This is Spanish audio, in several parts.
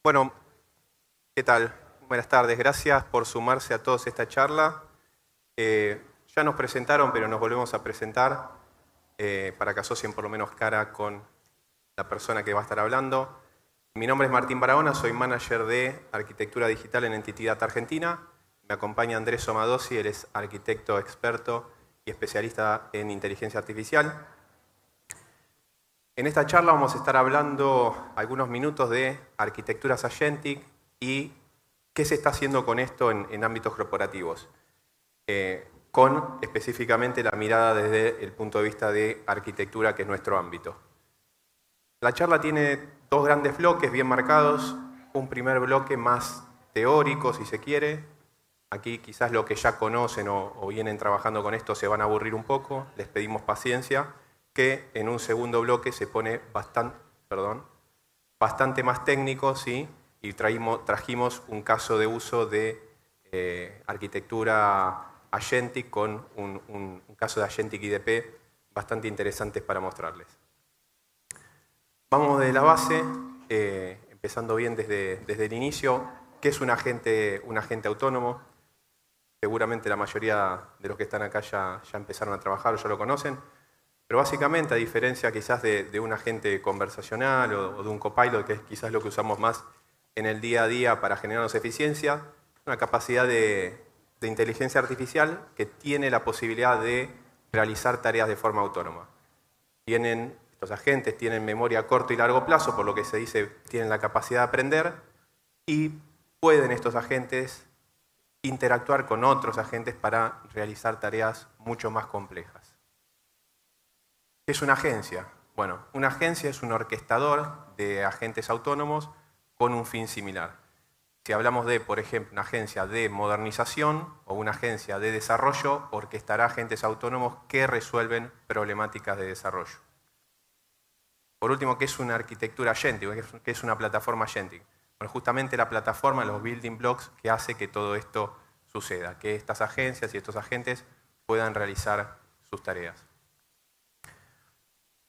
Bueno, ¿qué tal? Buenas tardes. Gracias por sumarse a todos a esta charla. Ya nos presentaron, pero nos volvemos a presentar para que asocien por lo menos cara con la persona que va a estar hablando. Mi nombre es Martín Barahona, soy manager de Arquitectura Digital en Entity Data Argentina. Me acompaña Andrés Somadossi, él es arquitecto experto y especialista en inteligencia artificial. En esta charla vamos a estar hablando algunos minutos de arquitecturas agentic y qué se está haciendo con esto en ámbitos corporativos, con específicamente la mirada desde el punto de vista de arquitectura, que es nuestro ámbito. La charla tiene dos grandes bloques bien marcados, un primer bloque más teórico, si se quiere. Aquí quizás lo que ya conocen o vienen trabajando con esto se van a aburrir un poco, les pedimos paciencia, que en un segundo bloque se pone bastante más técnico, ¿sí? Y trajimos un caso de uso de arquitectura agentic con un caso de agentic IDP bastante interesante para mostrarles. Vamos de la base, empezando bien desde el inicio. ¿Qué es un agente autónomo? Seguramente la mayoría de los que están acá ya empezaron a trabajar o ya lo conocen. Pero básicamente, a diferencia quizás de un agente conversacional o de un copilot, que es quizás lo que usamos más en el día a día para generarnos eficiencia, una capacidad de inteligencia artificial que tiene la posibilidad de realizar tareas de forma autónoma. Estos agentes tienen memoria a corto y largo plazo, por lo que se dice tienen la capacidad de aprender, y pueden estos agentes interactuar con otros agentes para realizar tareas mucho más complejas. ¿Qué es una agencia? Bueno, una agencia es un orquestador de agentes autónomos con un fin similar. Si hablamos de, por ejemplo, una agencia de modernización o una agencia de desarrollo, orquestará agentes autónomos que resuelven problemáticas de desarrollo. Por último, ¿qué es una arquitectura agentic? ¿Qué es una plataforma agentic? Bueno, justamente la plataforma, los building blocks que hace que todo esto suceda, que estas agencias y estos agentes puedan realizar sus tareas.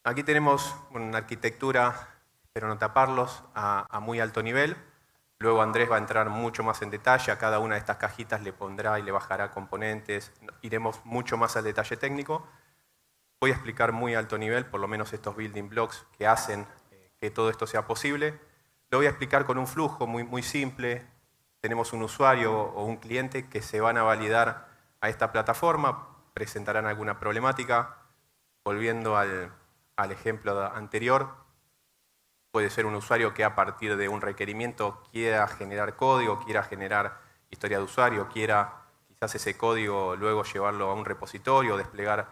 Aquí tenemos una arquitectura, espero no taparlos, a muy alto nivel. Luego Andrés va a entrar mucho más en detalle, a cada una de estas cajitas le pondrá y le bajará componentes, iremos mucho más al detalle técnico. Voy a explicar muy alto nivel, por lo menos estos building blocks que hacen que todo esto sea posible. Lo voy a explicar con un flujo muy simple. Tenemos un usuario o un cliente que se van a validar a esta plataforma, presentarán alguna problemática. Volviendo al ejemplo anterior, puede ser un usuario que a partir de un requerimiento quiera generar código, quiera generar historia de usuario, quiera quizás ese código luego llevarlo a un repositorio, desplegar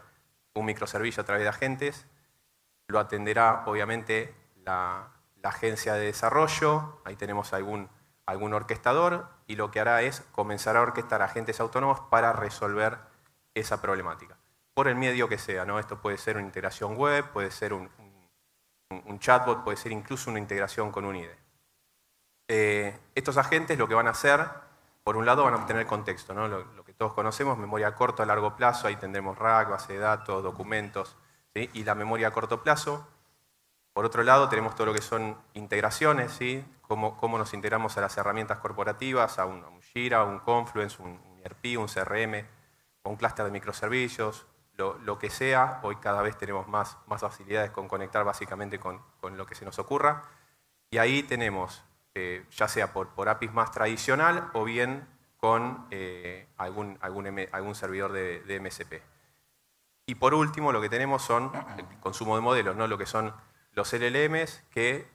un microservicio a través de agentes. Lo atenderá obviamente la agencia de desarrollo, ahí tenemos algún orquestador, y lo que hará es comenzar a orquestar agentes autónomos para resolver esa problemática, por el medio que sea, ¿no? Esto puede ser una integración web, puede ser un chatbot, puede ser incluso una integración con un IDE. Estos agentes lo que van a hacer, por un lado van a obtener contexto, ¿no? Lo que todos conocemos, memoria a corto, a largo plazo, ahí tendremos RAG, base de datos, documentos, ¿sí? Y la memoria a corto plazo. Por otro lado tenemos todo lo que son integraciones, ¿sí? Cómo nos integramos a las herramientas corporativas, a un Jira, un Confluence, un ERP, un CRM, o un clúster de microservicios, lo que sea. Hoy cada vez tenemos más facilidades con conectar básicamente con lo que se nos ocurra. Y ahí tenemos, ya sea por APIs más tradicional o bien con algún servidor de MSP. Y por último lo que tenemos son el consumo de modelos, ¿no? Lo que son los LLMs, que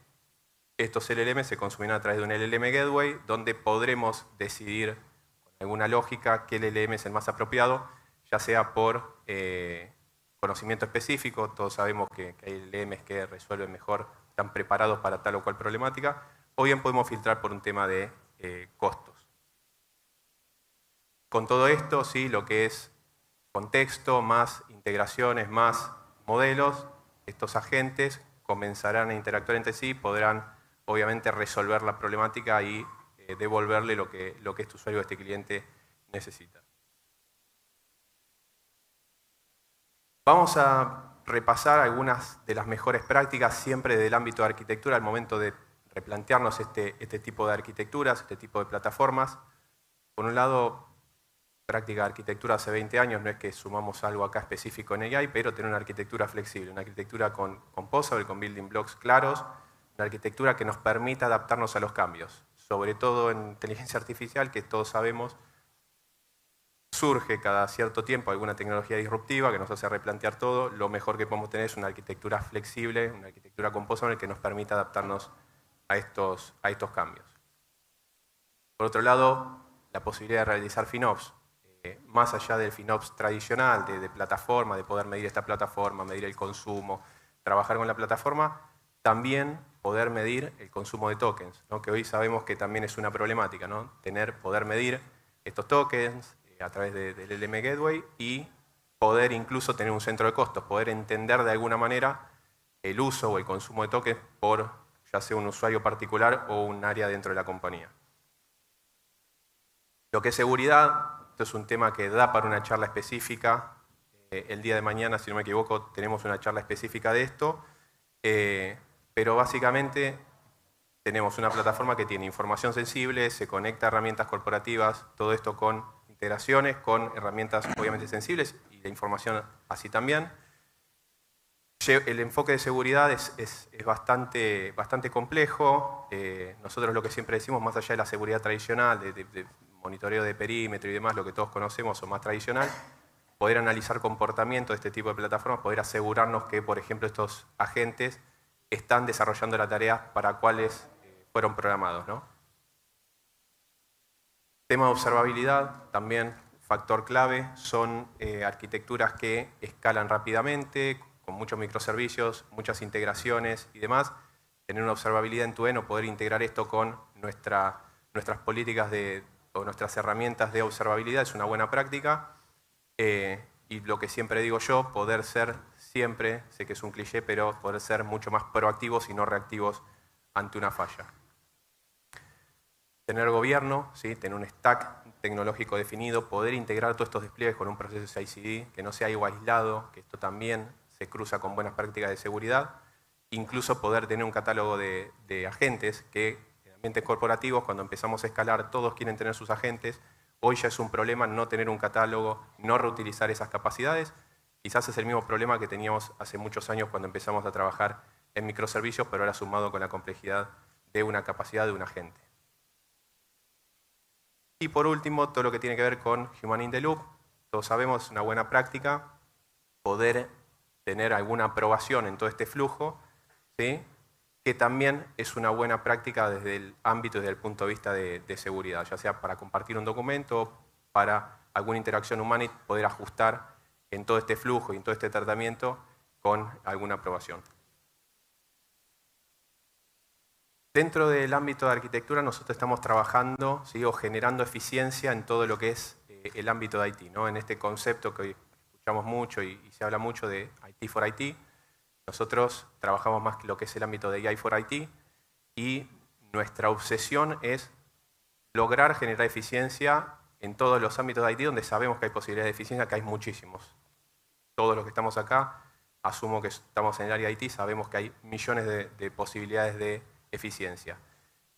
estos LLMs se consumirán a través de un LLM Gateway, donde podremos decidir con alguna lógica qué LLM es el más apropiado, ya sea por conocimiento específico. Todos sabemos que hay LLMs que resuelven mejor, están preparados para tal o cual problemática, o bien podemos filtrar por un tema de costos. Con todo esto, ¿sí? Lo que es contexto, más integraciones, más modelos, estos agentes comenzarán a interactuar entre sí, podrán obviamente resolver la problemática y devolverle lo que este usuario o este cliente necesita. Vamos a repasar algunas de las mejores prácticas siempre del ámbito de arquitectura al momento de replantearnos este tipo de arquitecturas, este tipo de plataformas. Por un lado, práctica de arquitectura hace 20 años, no es que sumamos algo acá específico en AI, pero tener una arquitectura flexible, una arquitectura con composable, con building blocks claros, una arquitectura que nos permita adaptarnos a los cambios, sobre todo en inteligencia artificial, que todos sabemos surge cada cierto tiempo alguna tecnología disruptiva que nos hace replantear todo. Lo mejor que podemos tener es una arquitectura flexible, una arquitectura composable que nos permita adaptarnos a estos cambios. Por otro lado, la posibilidad de realizar FinOps. Más allá del FinOps tradicional, de plataforma, de poder medir esta plataforma, medir el consumo, trabajar con la plataforma, también poder medir el consumo de tokens, ¿no? Que hoy sabemos que también es una problemática, ¿no? Poder medir estos tokens a través del LM Gateway y poder incluso tener un centro de costos, poder entender de alguna manera el uso o el consumo de tokens por ya sea un usuario particular o un área dentro de la compañía. Lo que es seguridad, esto es un tema que da para una charla específica. El día de mañana, si no me equivoco, tenemos una charla específica de esto. Pero básicamente tenemos una plataforma que tiene información sensible, se conecta a herramientas corporativas, todo esto con integraciones, con herramientas obviamente sensibles y de información así también. El enfoque de seguridad es bastante complejo. Nosotros lo que siempre decimos, más allá de la seguridad tradicional, de monitoreo de perímetro y demás, lo que todos conocemos o más tradicional, poder analizar comportamiento de este tipo de plataformas, poder asegurarnos que, por ejemplo, estos agentes están desarrollando la tarea para cuales fueron programados, ¿no? Tema de observabilidad, también factor clave, son arquitecturas que escalan rápidamente, con muchos microservicios, muchas integraciones y demás. Tener una observabilidad en tu o poder integrar esto con nuestras políticas o nuestras herramientas de observabilidad es una buena práctica. Y lo que siempre digo yo, poder ser siempre, sé que es un cliché, pero poder ser mucho más proactivos y no reactivos ante una falla. Tener gobierno, ¿sí? Tener un stack tecnológico definido, poder integrar todos estos despliegues con un proceso CI/CD, que no sea algo aislado, que esto también se cruza con buenas prácticas de seguridad. Incluso poder tener un catálogo de agentes que en ambientes corporativos, cuando empezamos a escalar, todos quieren tener sus agentes. Hoy ya es un problema no tener un catálogo, no reutilizar esas capacidades. Quizás es el mismo problema que teníamos hace muchos años cuando empezamos a trabajar en microservicios, pero ahora sumado con la complejidad de una capacidad de un agente. Y por último, todo lo que tiene que ver con Human in the Loop. Todos sabemos, es una buena práctica poder tener alguna aprobación en todo este flujo, ¿sí? Que también es una buena práctica desde el ámbito y desde el punto de vista de seguridad, ya sea para compartir un documento, para alguna interacción humana y poder ajustar en todo este flujo y en todo este tratamiento con alguna aprobación. Dentro del ámbito de arquitectura nosotros estamos trabajando, ¿sí? O generando eficiencia en todo lo que es el ámbito de IT, ¿no? En este concepto que hoy escuchamos mucho y se habla mucho de IT for IT. Nosotros trabajamos más que lo que es el ámbito de AI for IT y nuestra obsesión es lograr generar eficiencia en todos los ámbitos de IT donde sabemos que hay posibilidades de eficiencia, que hay muchísimos. Todos los que estamos acá, asumo que estamos en el área de IT, sabemos que hay millones de posibilidades de eficiencia.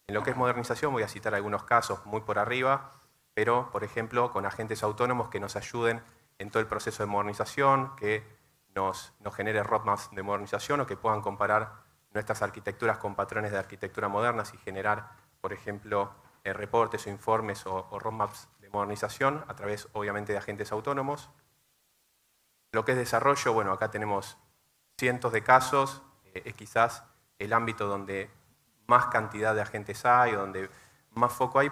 En lo que es modernización voy a citar algunos casos muy por arriba, pero por ejemplo con agentes autónomos que nos ayuden en todo el proceso de modernización, que nos genere roadmaps de modernización o que puedan comparar nuestras arquitecturas con patrones de arquitectura modernas y generar, por ejemplo, reportes o informes o roadmaps de modernización a través, obviamente, de agentes autónomos. Lo que es desarrollo, bueno, acá tenemos cientos de casos, es quizás el ámbito donde más cantidad de agentes hay, donde más foco hay,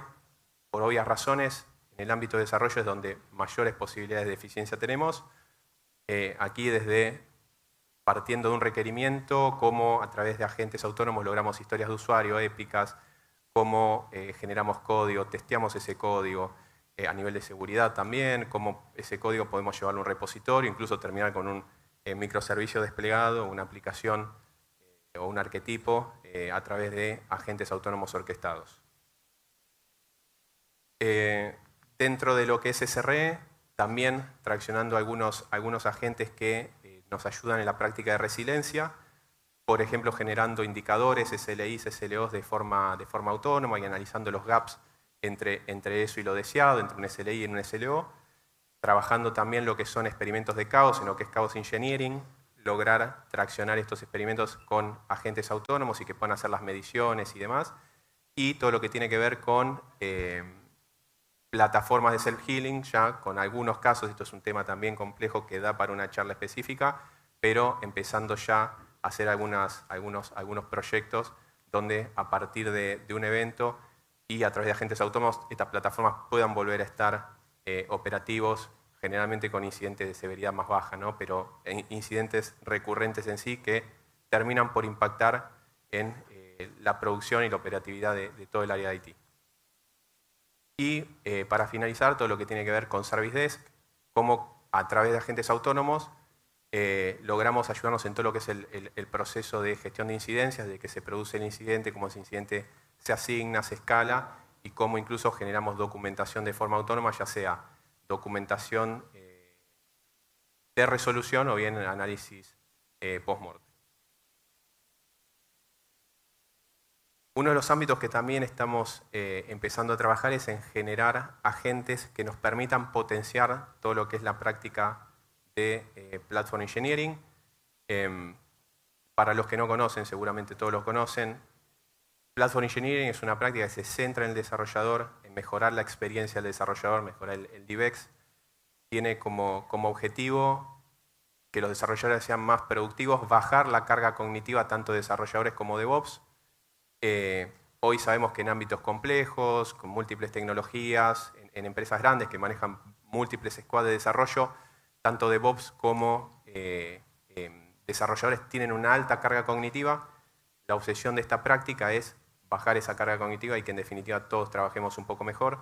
por obvias razones, en el ámbito de desarrollo es donde mayores posibilidades de eficiencia tenemos. Aquí desde partiendo de un requerimiento, cómo a través de agentes autónomos logramos historias de usuario épicas, cómo generamos código, testeamos ese código a nivel de seguridad también, cómo ese código podemos llevarlo a un repositorio, incluso terminar con un microservicio desplegado, una aplicación o un arquetipo a través de agentes autónomos orquestados. Dentro de lo que es SRE, también traccionando algunos agentes que nos ayudan en la práctica de resiliencia, por ejemplo, generando indicadores, SLIs, SLOs de forma autónoma y analizando los gaps entre eso y lo deseado, entre un SLI y un SLO, trabajando también lo que son experimentos de caos, en lo que es Chaos Engineering, lograr traccionar estos experimentos con agentes autónomos y que puedan hacer las mediciones y demás, y todo lo que tiene que ver con plataformas de self-healing, ya con algunos casos, esto es un tema también complejo que da para una charla específica, pero empezando ya a hacer algunos proyectos donde a partir de un evento y a través de agentes autónomos estas plataformas puedan volver a estar operativos, generalmente con incidentes de severidad más baja, ¿no? Pero incidentes recurrentes en sí que terminan por impactar en la producción y la operatividad de todo el área de IT. Y para finalizar, todo lo que tiene que ver con Service Desk, cómo a través de agentes autónomos logramos ayudarnos en todo lo que es el proceso de gestión de incidencias, de que se produce el incidente, cómo ese incidente se asigna, se escala, y cómo incluso generamos documentación de forma autónoma, ya sea documentación de resolución o bien análisis post-mortem. Uno de los ámbitos que también estamos empezando a trabajar es en generar agentes que nos permitan potenciar todo lo que es la práctica de Platform Engineering. Para los que no conocen, seguramente todos lo conocen, Platform Engineering es una práctica que se centra en el desarrollador, en mejorar la experiencia del desarrollador, mejorar el DevEx. Tiene como objetivo que los desarrolladores sean más productivos, bajar la carga cognitiva tanto de desarrolladores como de DevOps. Hoy sabemos que en ámbitos complejos, con múltiples tecnologías, en empresas grandes que manejan múltiples squads de desarrollo, tanto DevOps como desarrolladores tienen una alta carga cognitiva. La obsesión de esta práctica es bajar esa carga cognitiva y que en definitiva todos trabajemos un poco mejor.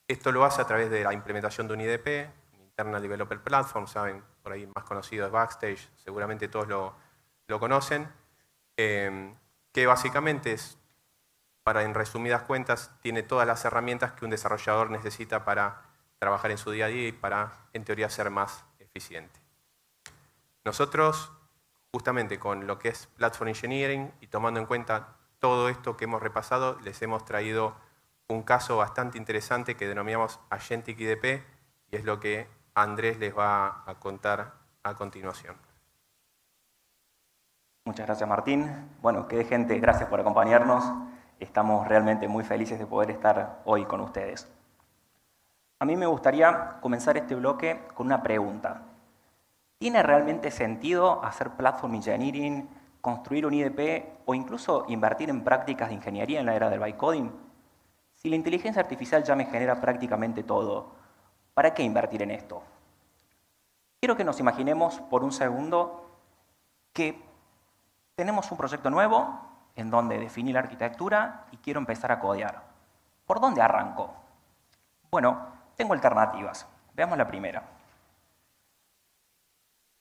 Esto lo hace a través de la implementación de un IDP, Internal Developer Platform, saben, por ahí más conocido es Backstage, seguramente todos lo conocen, que básicamente es, en resumidas cuentas, tiene todas las herramientas que un desarrollador necesita para trabajar en su día a día y para, en teoría, ser más eficiente. Nosotros, justamente con lo que es Platform Engineering y tomando en cuenta todo esto que hemos repasado, les hemos traído un caso bastante interesante que denominamos Agentic IDP y es lo que Andrés les va a contar a continuación. Muchas gracias, Martín. Bueno, qué gente, gracias por acompañarnos. Estamos realmente muy felices de poder estar hoy con ustedes. A mí me gustaría comenzar este bloque con una pregunta. ¿Tiene realmente sentido hacer Platform Engineering, construir un IDP o incluso invertir en prácticas de ingeniería en la era del bytecoding? Si la inteligencia artificial ya me genera prácticamente todo, ¿para qué invertir en esto? Quiero que nos imaginemos por un segundo que tenemos un proyecto nuevo en donde definí la arquitectura y quiero empezar a codear. ¿Por dónde arranco? Bueno, tengo alternativas. Veamos la primera.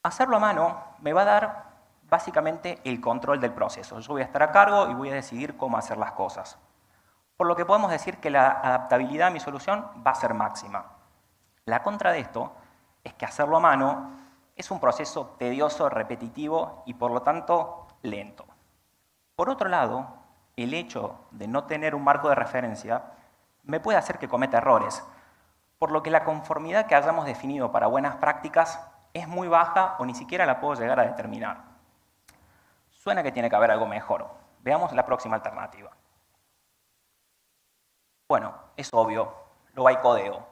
Hacerlo a mano me va a dar básicamente el control del proceso. Yo voy a estar a cargo y voy a decidir cómo hacer las cosas. Por lo que podemos decir que la adaptabilidad a mi solución va a ser máxima. La contra de esto es que hacerlo a mano es un proceso tedioso, repetitivo y por lo tanto lento. Por otro lado, el hecho de no tener un marco de referencia me puede hacer que cometa errores, por lo que la conformidad que hayamos definido para buenas prácticas es muy baja o ni siquiera la puedo llegar a determinar. Suena que tiene que haber algo mejor. Veamos la próxima alternativa. Bueno, es obvio, lo bytecodeo.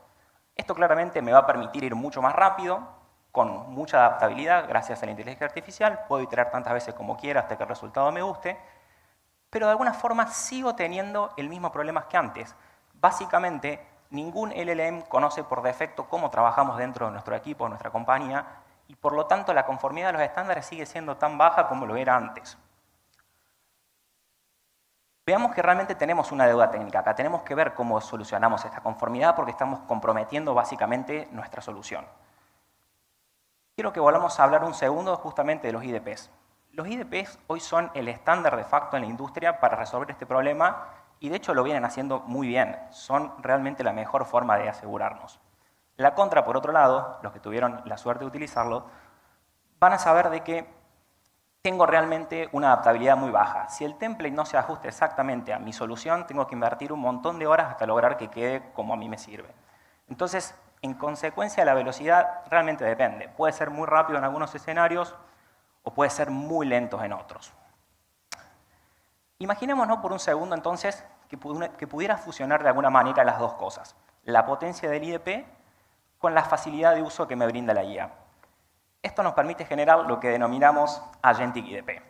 Esto claramente me va a permitir ir mucho más rápido, con mucha adaptabilidad gracias a la inteligencia artificial. Puedo iterar tantas veces como quiera hasta que el resultado me guste, pero de alguna forma sigo teniendo el mismo problema que antes. Básicamente, ningún LLM conoce por defecto cómo trabajamos dentro de nuestro equipo, de nuestra compañía, y por lo tanto la conformidad de los estándares sigue siendo tan baja como lo era antes. Veamos que realmente tenemos una deuda técnica acá. Tenemos que ver cómo solucionamos esta conformidad porque estamos comprometiendo básicamente nuestra solución. Quiero que volvamos a hablar un segundo justamente de los IDPs. Los IDPs hoy son el estándar de facto en la industria para resolver este problema y de hecho lo vienen haciendo muy bien. Son realmente la mejor forma de asegurarnos. La contra, por otro lado, los que tuvieron la suerte de utilizarlo, van a saber de que tengo realmente una adaptabilidad muy baja. Si el template no se ajusta exactamente a mi solución, tengo que invertir un montón de horas hasta lograr que quede como a mí me sirve. Entonces, en consecuencia, la velocidad realmente depende. Puede ser muy rápido en algunos escenarios o puede ser muy lento en otros. Imaginémonos por un segundo, entonces, que pudiera fusionar de alguna manera las dos cosas. La potencia del IDP con la facilidad de uso que me brinda la IA. Esto nos permite generar lo que denominamos Agentic IDP.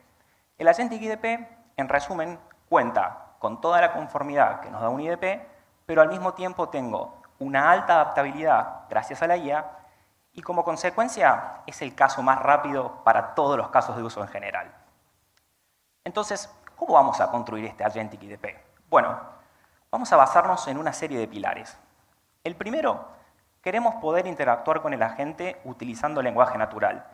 El Agentic IDP, en resumen, cuenta con toda la conformidad que nos da un IDP, pero al mismo tiempo tengo una alta adaptabilidad gracias a la IA y como consecuencia es el caso más rápido para todos los casos de uso en general. Entonces, ¿cómo vamos a construir este Agentic IDP? Bueno, vamos a basarnos en una serie de pilares. El primero, queremos poder interactuar con el agente utilizando lenguaje natural.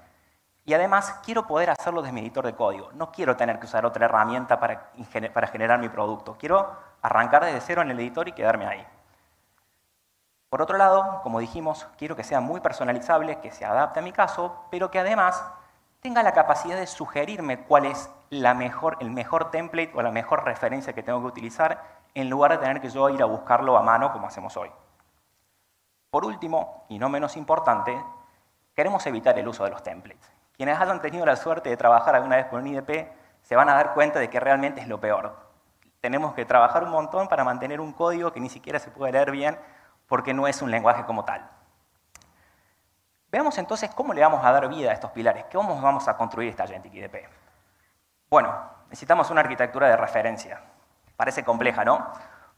Y además, quiero poder hacerlo desde mi editor de código. No quiero tener que usar otra herramienta para generar mi producto. Quiero arrancar desde cero en el editor y quedarme ahí. Por otro lado, como dijimos, quiero que sea muy personalizable, que se adapte a mi caso, pero que además tenga la capacidad de sugerirme cuál es el mejor template o la mejor referencia que tengo que utilizar, en lugar de tener que yo ir a buscarlo a mano como hacemos hoy. Por último, y no menos importante, queremos evitar el uso de los templates. Quienes hayan tenido la suerte de trabajar alguna vez con un IDP se van a dar cuenta de que realmente es lo peor. Tenemos que trabajar un montón para mantener un código que ni siquiera se puede leer bien porque no es un lenguaje como tal. Veamos entonces cómo le vamos a dar vida a estos pilares. ¿Cómo vamos a construir esta Agentic IDP? Bueno, necesitamos una arquitectura de referencia. Parece compleja, ¿no?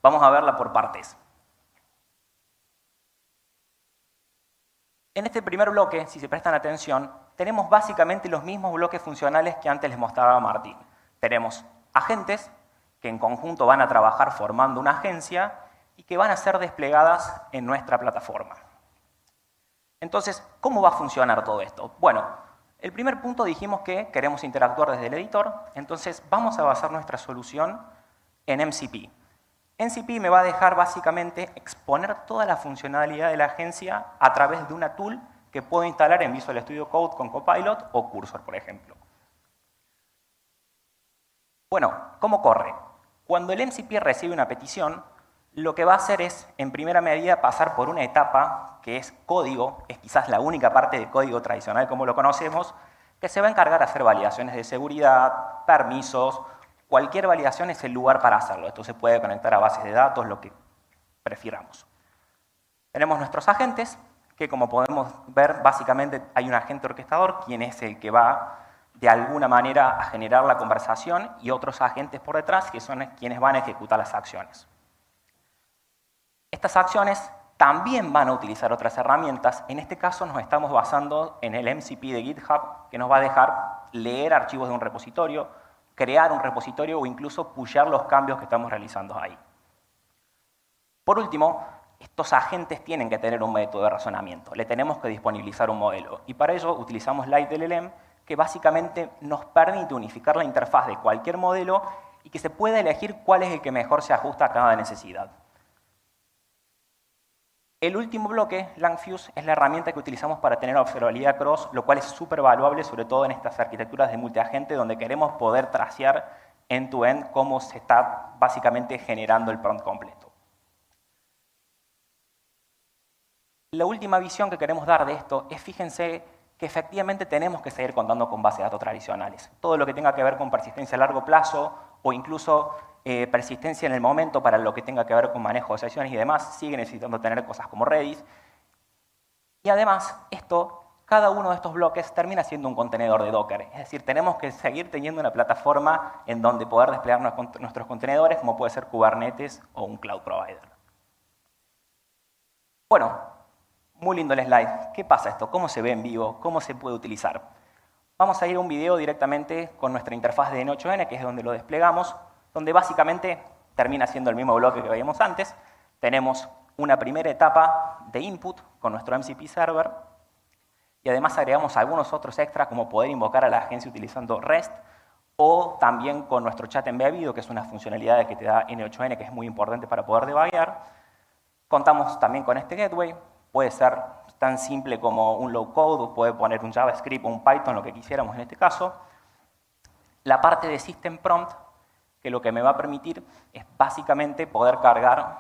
Vamos a verla por partes. En este primer bloque, si se prestan atención, tenemos básicamente los mismos bloques funcionales que antes les mostraba Martín. Tenemos agentes que en conjunto van a trabajar formando una agencia y que van a ser desplegadas en nuestra plataforma. Entonces, ¿cómo va a funcionar todo esto? Bueno, el primer punto dijimos que queremos interactuar desde el editor, entonces vamos a basar nuestra solución en MCP. MCP me va a dejar básicamente exponer toda la funcionalidad de la agencia a través de una tool que puedo instalar en Visual Studio Code con Copilot o Cursor, por ejemplo. Bueno, ¿cómo corre? Cuando el MCP recibe una petición, lo que va a hacer es, en primera medida, pasar por una etapa que es código, es quizás la única parte de código tradicional como lo conocemos, que se va a encargar de hacer validaciones de seguridad, permisos. Cualquier validación es el lugar para hacerlo. Esto se puede conectar a bases de datos, lo que prefiramos. Tenemos nuestros agentes, que como podemos ver, básicamente hay un agente orquestador, quien es el que va de alguna manera a generar la conversación, y otros agentes por detrás, que son quienes van a ejecutar las acciones. Estas acciones también van a utilizar otras herramientas. En este caso nos estamos basando en el MCP de GitHub, que nos va a dejar leer archivos de un repositorio, crear un repositorio o incluso pushear los cambios que estamos realizando ahí. Por último, estos agentes tienen que tener un método de razonamiento. Le tenemos que disponibilizar un modelo. Y para ello utilizamos LightLLM, que básicamente nos permite unificar la interfaz de cualquier modelo y que se pueda elegir cuál es el que mejor se ajusta a cada necesidad. El último bloque, Langfuse, es la herramienta que utilizamos para tener observabilidad cross, lo cual es súper valuable, sobre todo en estas arquitecturas de multiagente, donde queremos poder tracear end-to-end cómo se está básicamente generando el prompt completo. La última visión que queremos dar de esto es, fíjense, que efectivamente tenemos que seguir contando con bases de datos tradicionales. Todo lo que tenga que ver con persistencia a largo plazo o incluso persistencia en el momento para lo que tenga que ver con manejo de sesiones y demás, sigue necesitando tener cosas como Redis. Y además, cada uno de estos bloques termina siendo un contenedor de Docker. Es decir, tenemos que seguir teniendo una plataforma en donde poder desplegar nuestros contenedores, como puede ser Kubernetes o un cloud provider. Bueno, muy lindo el slide. ¿Qué pasa esto? ¿Cómo se ve en vivo? ¿Cómo se puede utilizar? Vamos a ir a un video directamente con nuestra interfaz de N8N, que es donde lo desplegamos, donde básicamente termina siendo el mismo bloque que veíamos antes. Tenemos una primera etapa de input con nuestro MCP server y además agregamos algunos otros extras como poder invocar a la agencia utilizando REST o también con nuestro chat embebido, que es una funcionalidad que te da N8N que es muy importante para poder debuguear. Contamos también con este gateway. Puede ser tan simple como un low code, o puede poner un JavaScript o un Python, lo que quisiéramos en este caso. la parte de System Prompt, que lo que me va a permitir es básicamente poder cargar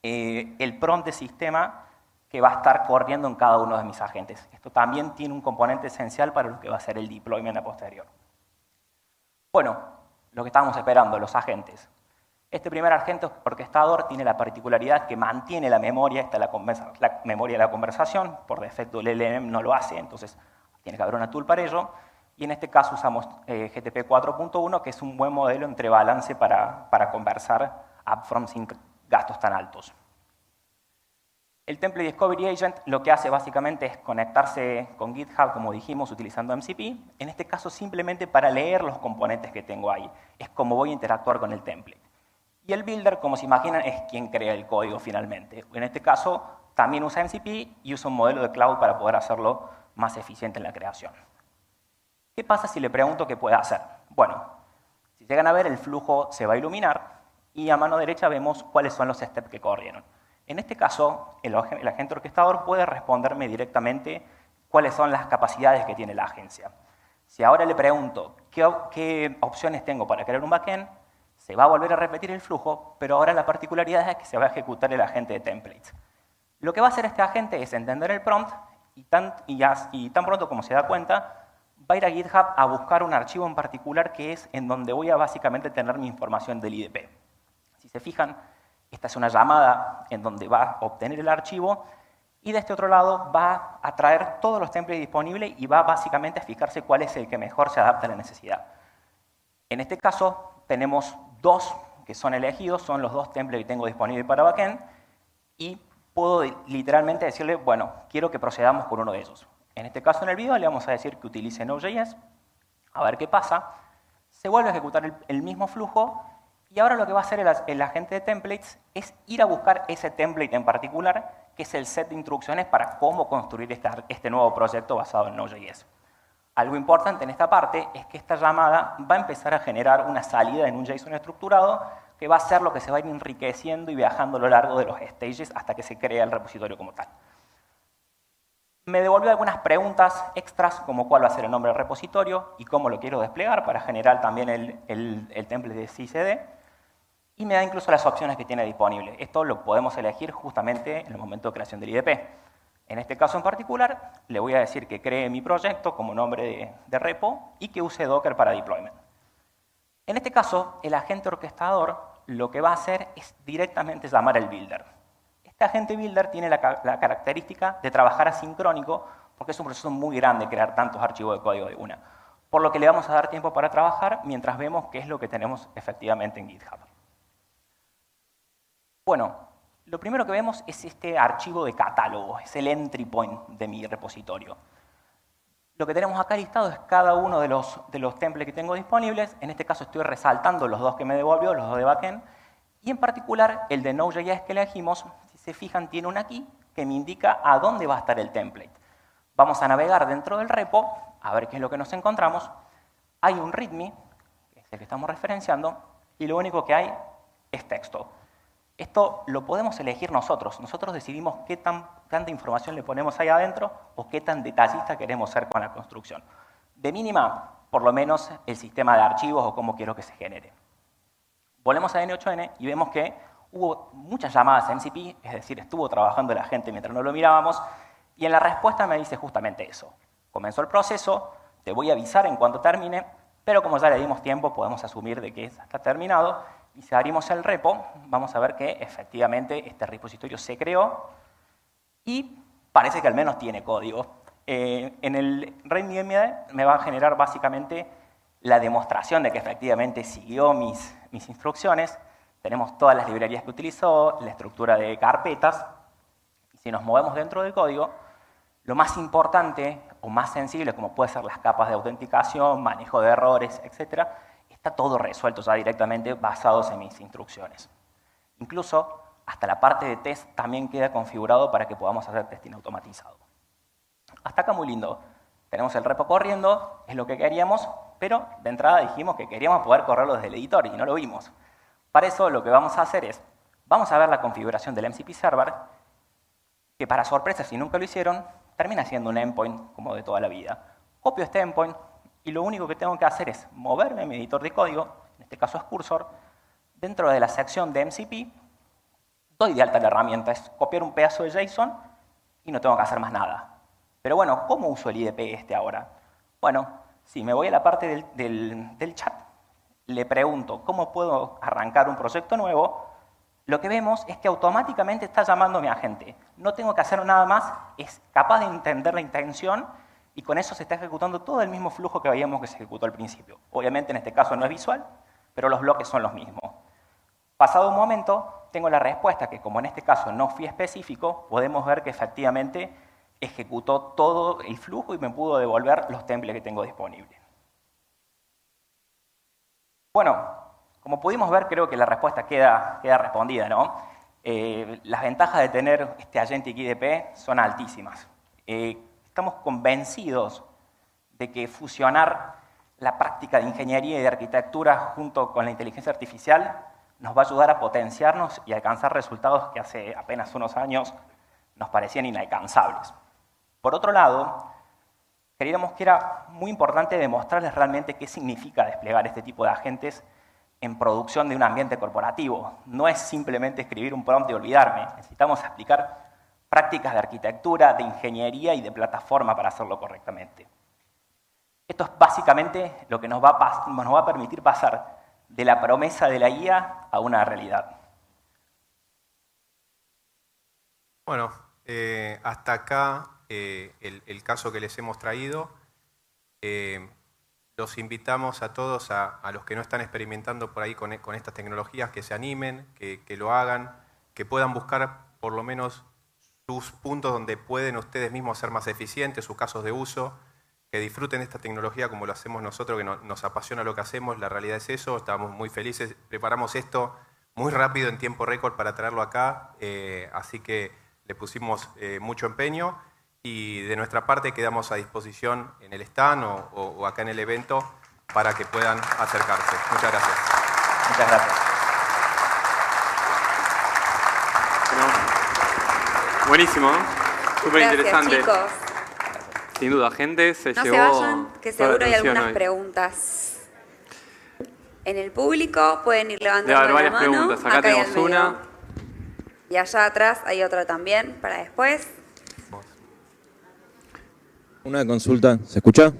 el prompt de sistema que va a estar corriendo en cada uno de mis agentes. Esto también tiene un componente esencial para lo que va a ser el deployment a posterior. Bueno, lo que estábamos esperando, los agentes. Este primer agente orquestador tiene la particularidad que mantiene la memoria, esta es la memoria de la conversación, por defecto el LLM no lo hace, entonces tiene que haber una tool para ello, y en este caso usamos GTP 4.1, que es un buen modelo entre balance para conversar upfront sin gastos tan altos. El Template Discovery Agent lo que hace básicamente es conectarse con GitHub, como dijimos, utilizando MCP, en este caso simplemente para leer los componentes que tengo ahí. Es como voy a interactuar con el template. Y el builder, como se imaginan, es quien crea el código finalmente. En este caso, también usa MCP y usa un modelo de cloud para poder hacerlo más eficiente en la creación. ¿Qué pasa si le pregunto qué puede hacer? Bueno, si llegan a ver, el flujo se va a iluminar y a mano derecha vemos cuáles son los steps que corrieron. En este caso, el agente orquestador puede responderme directamente cuáles son las capacidades que tiene la agencia. Si ahora le pregunto qué opciones tengo para crear un backend, se va a volver a repetir el flujo, pero ahora la particularidad es que se va a ejecutar el agente de templates. Lo que va a hacer este agente es entender el prompt y tan pronto como se da cuenta, va a ir a GitHub a buscar un archivo en particular que es en donde voy a básicamente tener mi información del IDP. Si se fijan, esta es una llamada en donde va a obtener el archivo y de este otro lado va a traer todos los templates disponibles y va básicamente a fijarse cuál es el que mejor se adapta a la necesidad. En este caso tenemos dos que son elegidos, son los dos templates que tengo disponibles para backend y puedo literalmente decirle, bueno, quiero que procedamos con uno de ellos. En este caso en el video le vamos a decir que utilice Node.js, a ver qué pasa. Se vuelve a ejecutar el mismo flujo y ahora lo que va a hacer el agente de templates es ir a buscar ese template en particular, que es el set de instrucciones para cómo construir este nuevo proyecto basado en Node.js. Algo importante en esta parte es que esta llamada va a empezar a generar una salida en un JSON estructurado que va a ser lo que se va a ir enriqueciendo y viajando a lo largo de los stages hasta que se crea el repositorio como tal. Me devolvió algunas preguntas extras, como cuál va a ser el nombre del repositorio y cómo lo quiero desplegar para generar también el template de CICD. Y me da incluso las opciones que tiene disponible. Esto lo podemos elegir justamente en el momento de creación del IDP. En este caso en particular, le voy a decir que cree mi proyecto como nombre de repo y que use Docker para deployment. En este caso, el agente orquestador lo que va a hacer es directamente llamar al builder. Este agente builder tiene la característica de trabajar asincrónico porque es un proceso muy grande crear tantos archivos de código de una. Por lo que le vamos a dar tiempo para trabajar mientras vemos qué es lo que tenemos efectivamente en GitHub. Bueno, lo primero que vemos es este archivo de catálogo, es el entry point de mi repositorio. Lo que tenemos acá listado es cada uno de los templates que tengo disponibles. En este caso estoy resaltando los dos que me devolvió, los dos de backend. Y en particular, el de Node.js que elegimos, si se fijan, tiene una key que me indica a dónde va a estar el template. Vamos a navegar dentro del repo, a ver qué es lo que nos encontramos. Hay un readme, que es el que estamos referenciando, y lo único que hay es texto. Esto lo podemos elegir nosotros. Nosotros decidimos qué tanta información le ponemos ahí adentro o qué tan detallista queremos ser con la construcción. De mínima, por lo menos, el sistema de archivos o cómo quiero que se genere. Volvemos a N8N y vemos que hubo muchas llamadas a MCP, es decir, estuvo trabajando la gente mientras no lo mirábamos, y en la respuesta me dice justamente eso. Comenzó el proceso, te voy a avisar en cuanto termine, pero como ya le dimos tiempo, podemos asumir de que está terminado, y si abrimos el repo, vamos a ver que efectivamente este repositorio se creó y parece que al menos tiene código. En el README me va a generar básicamente la demostración de que efectivamente siguió mis instrucciones. Tenemos todas las librerías que utilizó, la estructura de carpetas. Y si nos movemos dentro del código, lo más importante o más sensible, como puede ser las capas de autenticación, manejo de errores, etc., está todo resuelto ya directamente basados en mis instrucciones. Incluso hasta la parte de test también queda configurado para que podamos hacer testing automatizado. Hasta acá muy lindo. Tenemos el repo corriendo, es lo que queríamos, pero de entrada dijimos que queríamos poder correrlo desde el editor y no lo vimos. Para eso lo que vamos a hacer es, vamos a ver la configuración del MCP Server, que para sorpresa, si nunca lo hicieron, termina siendo un endpoint como de toda la vida. Copio este endpoint, y lo único que tengo que hacer es moverme en mi editor de código, en este caso es Cursor, dentro de la sección de MCP, doy de alta la herramienta, es copiar un pedazo de JSON y no tengo que hacer más nada. Pero bueno, ¿cómo uso el IDP este ahora? Bueno, si me voy a la parte del chat, le pregunto cómo puedo arrancar un proyecto nuevo, lo que vemos es que automáticamente está llamando a mi agente. No tengo que hacer nada más, es capaz de entender la intención y con eso se está ejecutando todo el mismo flujo que veíamos que se ejecutó al principio. Obviamente en este caso no es visual, pero los bloques son los mismos. Pasado un momento, tengo la respuesta que como en este caso no fui específico, podemos ver que efectivamente ejecutó todo el flujo y me pudo devolver los templates que tengo disponibles. Bueno, como pudimos ver, creo que la respuesta queda respondida, ¿no? Las ventajas de tener este Agentic IDP son altísimas. Estamos convencidos de que fusionar la práctica de ingeniería y de arquitectura junto con la inteligencia artificial nos va a ayudar a potenciarnos y a alcanzar resultados que hace apenas unos años nos parecían inalcanzables. Por otro lado, creíamos que era muy importante demostrarles realmente qué significa desplegar este tipo de agentes en producción de un ambiente corporativo. No es simplemente escribir un prompt y olvidarme. Necesitamos aplicar prácticas de arquitectura, de ingeniería y de plataforma para hacerlo correctamente. Esto es básicamente lo que nos va a permitir pasar de la promesa de la IA a una realidad. Bueno, hasta acá el caso que les hemos traído. Los invitamos a todos, a los que no están experimentando por ahí con estas tecnologías, que se animen, que lo hagan, que puedan buscar por lo menos sus puntos donde pueden ustedes mismos ser más eficientes, sus casos de uso, que disfruten esta tecnología como lo hacemos nosotros, que nos apasiona lo que hacemos. La realidad es eso, estamos muy felices, preparamos esto muy rápido en tiempo récord para traerlo acá, así que le pusimos mucho empeño. Y de nuestra parte quedamos a disposición en el stand o acá en el evento para que puedan acercarse. Muchas gracias. Muchas gracias. Bueno, buenísimo, súper interesante. Chicos. Sin duda, gente se No llevó. se vayan, que toda la seguro hay atención algunas hoy. preguntas. En el público pueden ir Debe levantando haber la varias mano. preguntas. Acá hay tenemos al medio. una. Y allá atrás hay otra también, para después. Una consulta, ¿se escucha?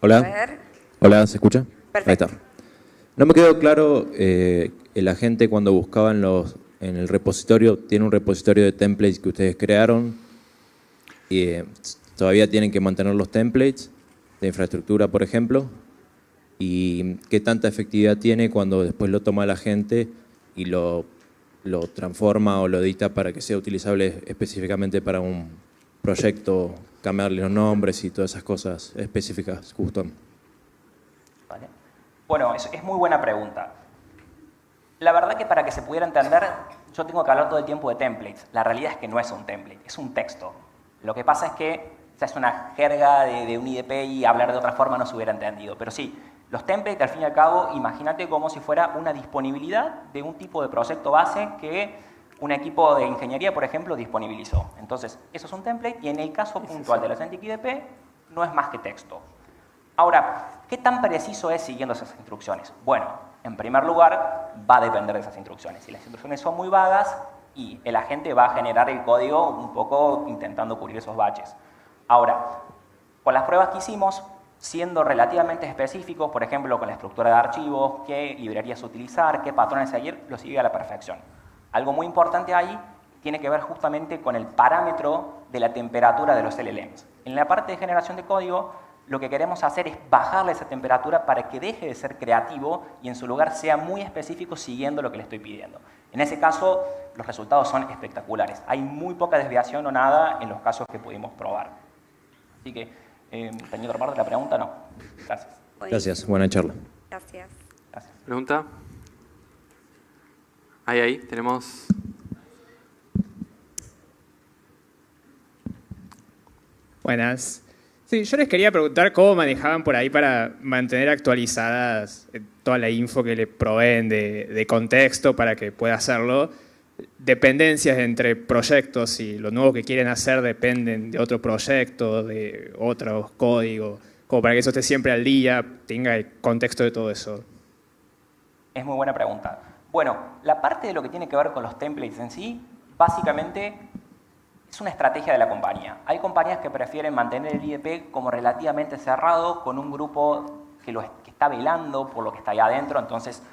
Hola. A ver. Hola, ¿se escucha? Perfecto. Ahí está. No me quedó claro, el agente cuando buscaban en el repositorio, tiene un repositorio de templates que ustedes crearon y todavía tienen que mantener los templates de infraestructura, por ejemplo, y qué tanta efectividad tiene cuando después lo toma la gente y lo transforma o lo edita para que sea utilizable específicamente para un proyecto, cambiarle los nombres y todas esas cosas específicas, custom. ¿Vale? Bueno, es muy buena pregunta. La verdad que para que se pudiera entender, yo tengo que hablar todo el tiempo de templates. La realidad es que no es un template, es un texto. Lo que pasa es que es una jerga de un IDP y hablar de otra forma no se hubiera entendido. Pero sí, los templates, al fin y al cabo, imagínate como si fuera una disponibilidad de un tipo de proyecto base que un equipo de ingeniería, por ejemplo, disponibilizó. Entonces, eso es un template y en el caso puntual del Agentic IDP no es más que texto. Ahora, ¿qué tan preciso es siguiendo esas instrucciones? Bueno, en primer lugar, va a depender de esas instrucciones. Si las instrucciones son muy vagas, y el agente va a generar el código un poco intentando cubrir esos baches. Ahora, con las pruebas que hicimos, siendo relativamente específicos, por ejemplo, con la estructura de archivos, qué librerías utilizar, qué patrones seguir, lo sigue a la perfección. Algo muy importante ahí tiene que ver justamente con el parámetro de la temperatura de los LLMs. En la parte de generación de código, lo que queremos hacer es bajarle esa temperatura para que deje de ser creativo y en su lugar sea muy específico siguiendo lo que le estoy pidiendo. En ese caso, los resultados son espectaculares. Hay muy poca desviación o nada en los casos que pudimos probar. Así que, ¿tenía otra parte de la pregunta? No. Gracias. Gracias, buena charla. Gracias. Gracias. ¿Pregunta? Ahí, tenemos... Buenas. Sí, yo les quería preguntar cómo manejaban por ahí para mantener actualizadas toda la info que le proveen de contexto para que pueda hacerlo. Dependencias entre proyectos y lo nuevo que quieren hacer dependen de otro proyecto, de otro código. como para que eso esté siempre al día, tenga el contexto de todo eso? Es muy buena pregunta. Bueno, la parte de lo que tiene que ver con los templates en sí, básicamente es una estrategia de la compañía. Hay compañías que prefieren mantener el IDP como relativamente cerrado, con un grupo que está velando por lo que está ahí adentro, entonces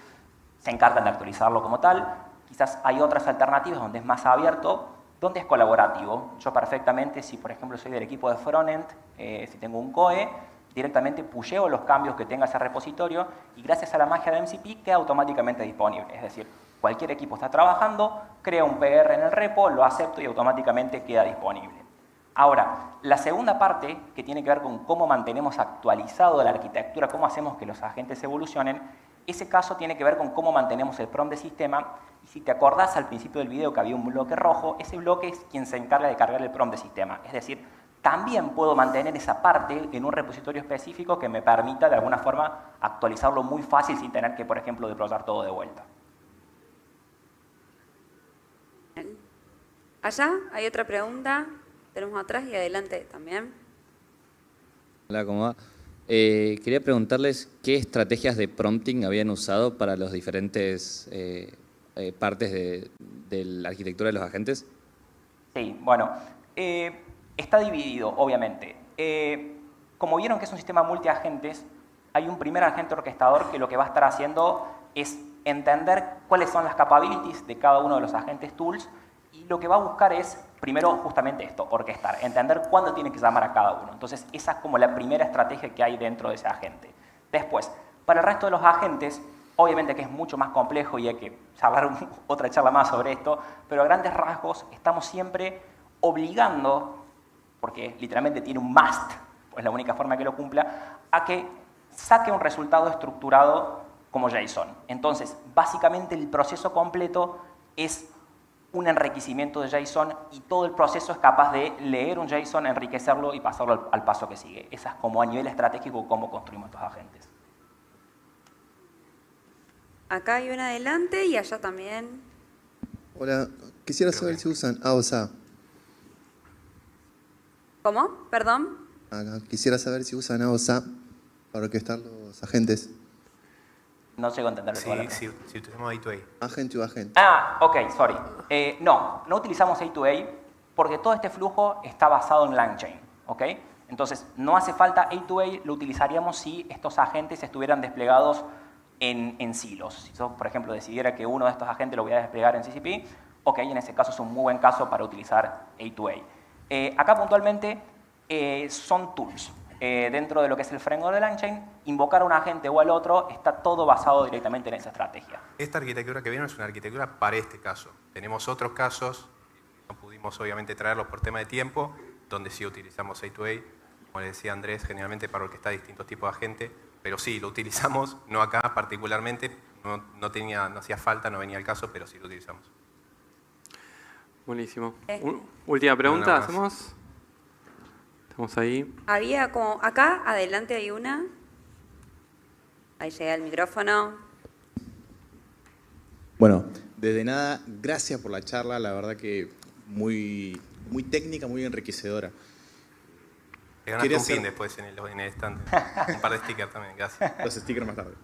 se encargan de actualizarlo como tal. Quizás hay otras alternativas donde es más abierto, donde es colaborativo. Yo perfectamente, si por ejemplo soy del equipo de frontend, si tengo un COE, directamente pusheo los cambios que tenga ese repositorio y gracias a la magia de MCP queda automáticamente disponible. Es decir, cualquier equipo está trabajando, crea un PR en el repo, lo acepto y automáticamente queda disponible. Ahora, la segunda parte, que tiene que ver con cómo mantenemos actualizado la arquitectura, cómo hacemos que los agentes evolucionen, ese caso tiene que ver con cómo mantenemos el prompt de sistema. Y si te acordás al principio del video que había un bloque rojo, ese bloque es quien se encarga de cargar el prompt de sistema. Es decir, también puedo mantener esa parte en un repositorio específico que me permita de alguna forma actualizarlo muy fácil sin tener que, por ejemplo, deployar todo de vuelta. Allá hay otra pregunta. Tenemos atrás y adelante también. Hola, ¿cómo va? Quería preguntarles qué estrategias de prompting habían usado para las diferentes partes de la arquitectura de los agentes. Sí, bueno, está dividido, obviamente. Como vieron que es un sistema multiagentes, hay un primer agente orquestador que lo que va a estar haciendo es entender cuáles son las capabilities de cada uno de los agentes tools y lo que va a buscar es, primero, justamente esto, orquestar, entender cuándo tiene que llamar a cada uno. Entonces, esa es como la primera estrategia que hay dentro de ese agente. Después, para el resto de los agentes, obviamente que es mucho más complejo y hay que charlar otra charla más sobre esto, pero a grandes rasgos estamos siempre obligando, porque literalmente tiene un must, pues la única forma que lo cumpla, a que saque un resultado estructurado como JSON. Entonces, básicamente el proceso completo es un enriquecimiento de JSON y todo el proceso es capaz de leer un JSON, enriquecerlo y pasarlo al paso que sigue. Esa es como a nivel estratégico cómo construimos estos agentes. Acá hay una adelante y allá también. Hola, quisiera saber si usan AOSA. ¿Cómo? Perdón. Quisiera saber si usan AOSA para orquestar los agentes. No llego a entender Sí, sí, utilizamos A2A. Agent to agent. Ah, ok, sorry. No utilizamos A2A porque todo este flujo está basado en LangChain, ¿ok? Entonces, no hace falta A2A, lo utilizaríamos si estos agentes estuvieran desplegados en silos. Si yo, por ejemplo, decidiera que uno de estos agentes lo voy a desplegar en CCP, ok, en ese caso es un muy buen caso para utilizar A2A. Acá puntualmente son tools. Dentro de lo que es el framework de LangChain, invocar a un agente o al otro está todo basado directamente en esa estrategia. Esta arquitectura que vieron es una arquitectura para este caso. Tenemos otros casos, no pudimos obviamente traerlos por tema de tiempo, donde sí utilizamos A2A, como le decía Andrés, generalmente para orquestar distintos tipos de agente, pero sí, lo utilizamos, no acá particularmente, no hacía falta, no venía al caso, pero sí lo utilizamos. Buenísimo. Última pregunta, Nada más. ¿hacemos? Estamos ahí. Había como acá, adelante hay una. Ahí llega el micrófono. Bueno, desde nada, gracias por la charla, la verdad que muy técnica, muy enriquecedora. Te ganaste un pin después en el stand. Un par de stickers también, gracias. Los stickers más tarde.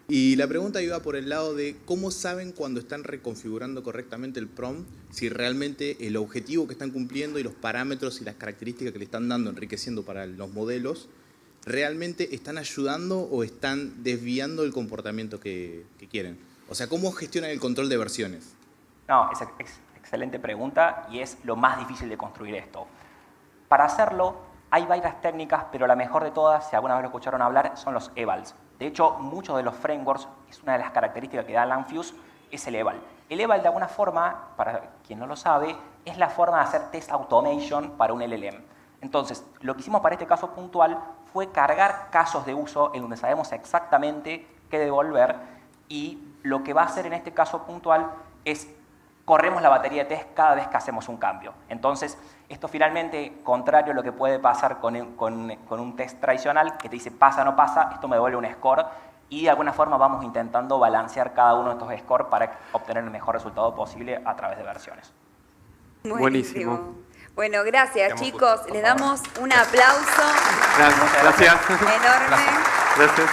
Y la pregunta iba por el lado de cómo saben cuando están reconfigurando correctamente el prompt, si realmente el objetivo que están cumpliendo y los parámetros y las características que le están dando, enriqueciendo para los modelos, realmente están ayudando o están desviando el comportamiento que quieren. O sea, ¿cómo gestionan el control de versiones? No, es excelente pregunta y es lo más difícil de construir esto. Para hacerlo hay varias técnicas, pero la mejor de todas, si alguna vez lo escucharon hablar, son los evals. De hecho, muchos de los frameworks, es una de las características que da Langfuse, es el eval. El eval, de alguna forma, para quien no lo sabe, es la forma de hacer test automation para un LLM. Entonces, lo que hicimos para este caso puntual fue cargar casos de uso en donde sabemos exactamente qué devolver y lo que va a hacer en este caso puntual es corremos la batería de test cada vez que hacemos un cambio. Entonces, esto finalmente, contrario a lo que puede pasar con un test tradicional, que te dice pasa o no pasa, esto me devuelve un score y de alguna forma vamos intentando balancear cada uno de estos scores para obtener el mejor resultado posible a través de versiones. Buenísimo. Bueno, gracias, Estamos chicos. justos, Les por favor. damos un aplauso Gracias. enorme. Gracias.